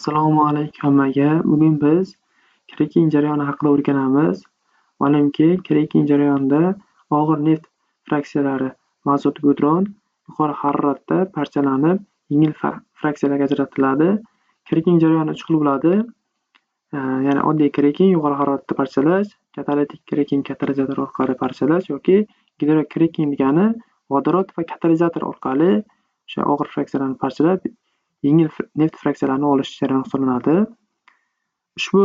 Assalomu alaykum hammaga. Bugun biz kreking jarayoni haqida o'rganamiz. Ma'lumki, kreking jarayonida og'ir neft fraksiyalari mazut gidron yuqori haroratda parchalanib, yengil fraksiyalarga ajratiladi. Kreking jarayoni 3 xil bo'ladi. Ya'ni oddiy kreking yuqori haroratda parchalash, katalitik kreking katalizator orqali parchalash yoki gidrokreking degani vodorod va katalizator orqali o'sha og'ir fraksiyalarni parchalab, yengil neft fraksiyalarini olish jarayoni hisoblanadi. Ushbu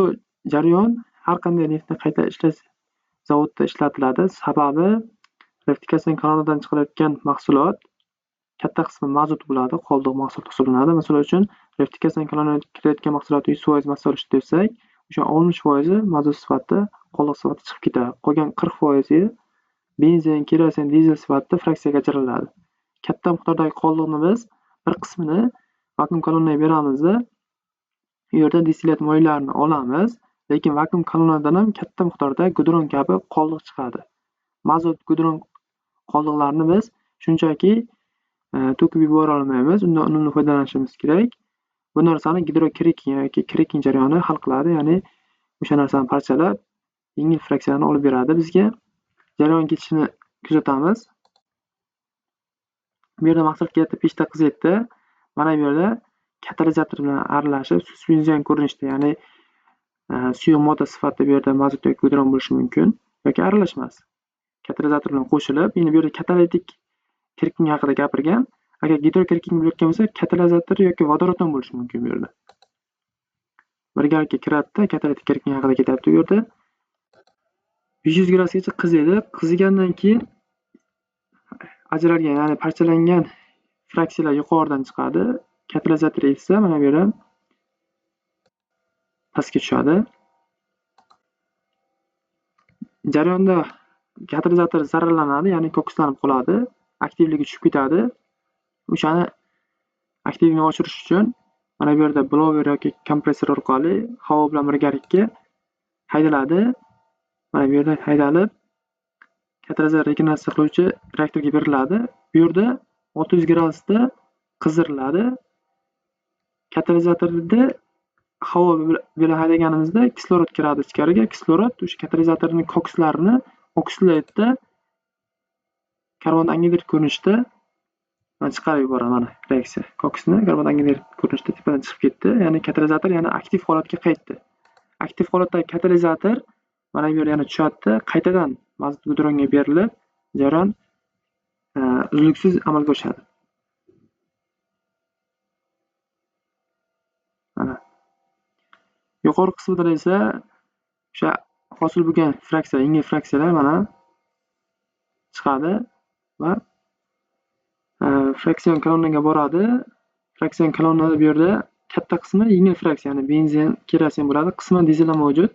jarayon har qanday neftni qayta ishlash zavodida ishlatiladi. Sababi rafinikasiya kanalidan chiqarayotgan mahsulot katta qismi mazut bo'ladi, qoldiq mahsulot hisoblanadi. Masalan uchun, rafinikasiya kanalidan kirayotgan mahsulot 100% mazut olishdi desak, o'sha 60% mazut sifatida, qoldiq sifatida chiqib ketadi. Qolgan 40% benzin, kerosin, dizel sifatida fraksiyaga ajraladi. Katta miqdordagi qoldiqni biz bir qismini vakuum kolonnaga beramizda, u yerda distillyat moylarini olamiz, lekin vakuum kolonnadan ham katta miqdorda gidron kabi qoldiq chiqadi. Mazut, gidron qoldiqlarini biz shunchaki to'kib yubora olmaymiz, undan unumli foydalanishimiz kerak. Bu narsani gidrokreking yoki kreking jarayoni hal qiladi, ya'ni o'sha narsani parchalab, yengil fraksiyalarni olib beradi bizga. Jarayon ketishini kuzatamiz. Bu yerda mahsulot kelyapti, pechda qizyapti. Mana bu yerda katalizator bilan aralashib, suspenzion ko'rinishda, ya'ni suyuq modda sifatida bu yerda mazut yoki gidron bo'lishi mumkin yoki aralashmas. Katalizator bilan qo'shilib, endi bu yerda katalitik kreking haqida gapirgan. Agar gidrokreking bo'layotgan bo'lsa, katalizator yoki vodorod ham bo'lishi mumkin bu yerda. Birgalikka kiradi, katalitik kreking haqida ketyapti bu yerda. 500 gradusgacha qiziydi. Qizigandan keyin ajralgan, ya'ni parchalangan fraksiyalar yuqoridan chiqadi. Katalizator esa mana bu yerdan pastga tushadi. Jarayonda katalizator zararlanadi, ya'ni kokislanib qoladi, aktivligi tushib ketadi. O'shani aktivligini oshirish uchun mana bu yerda blower yoki kompressor orqali havo bilan birgalikka haydaladi. Mana bu yerda haydalib, katalizator regeneratsiya qiluvchi reaktorga beriladi. Bu yerda 600 gradusda qizdiriladi. Katalizatorda havo bilan haydaganimizda kislorod kiradi ichkariga. Kislorod o'sha katalizatorning kokislarini oksidlaydida karbon angidrid ko'rinishda chiqarib yuboradi. Mana reaksiya. Kokisni karbon angidrid ko'rinishda tepadan chiqib ketdi. Ya'ni katalizator yana aktiv holatga qaytdi. Aktiv holatdagi katalizator mana bu yerga yana tushadi, qaytadan mazut gidronga berilib, jarayon uzluksiz amalga oshadi. Mana yuqori qismida esa o'sha hosil bo'lgan fraksiya, yengil fraksiyalar mana chiqadi va fraksion kolonnaga boradi. Fraksion kolonnada bu yerda katta qismi yengil fraksiya, ya'ni benzin, kerosin bo'ladi, qisman dizel ham mavjud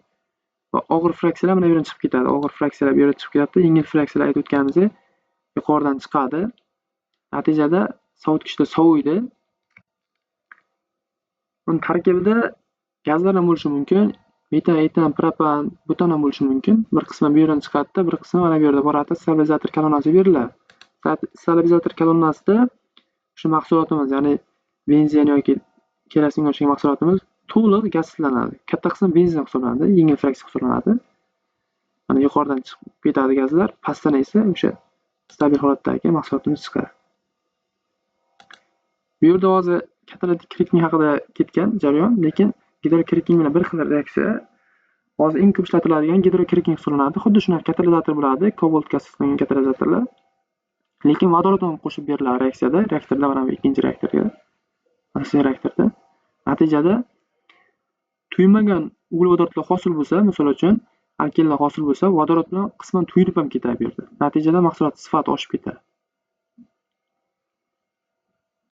va og'ir fraksiyalar mana bu yerdan chiqib ketadi. Og'ir fraksiyalar bu yerda chiqib ketadi, yengil fraksiyalar aytib o'tganimizdek yuqoridan chiqadi. Natijada sovutgichda soviydi. Uning tarkibida gazlar ham bo'lishi mumkin. Metan, etan, propan, butan ham bo'lishi mumkin. Bir qismi bu yerdan chiqadi, bir qismi mana bu yerda boradi, stabilizator kolonnasiga beriladi. Stabilizator kolonnasida shu mahsulotimiz, ya'ni benzin yoki kerosinga o'xshagan mahsulotimiz to'liq gazlanadi. Katta qismi benzin hisoblanadi, yengil fraksiya hisoblanadi. Mana yuqoridan chiqib ketadi gazlar, pastdan esa o'sha stabil holatdagi mahsulotimiz chiqadi. Bu yerda hozir katalitik kreking haqida ketgan jarayon, lekin gidrokreking bilan bir xil reaksiya. Hozir eng ko'p ishlatiladigan gidrokreking hisoblanadi. Xuddi shunaqa katalizator bo'ladi, kobalt gaz hisoblangan katalizatorlar. Lekin vodorod ham qo'shib beriladi reaksiyada, reaktorda, mana bu ikkinchi reaktorga. Mana reaktorda. Natijada tuyulmagan uglevodorodlar hosil bo'lsa, masalan uchun alkenlar hosil bo'lsa, vodorod bilan qisman tuyulib ham ketadi bu yerda. Natijada mahsulot sifati oshib ketadi.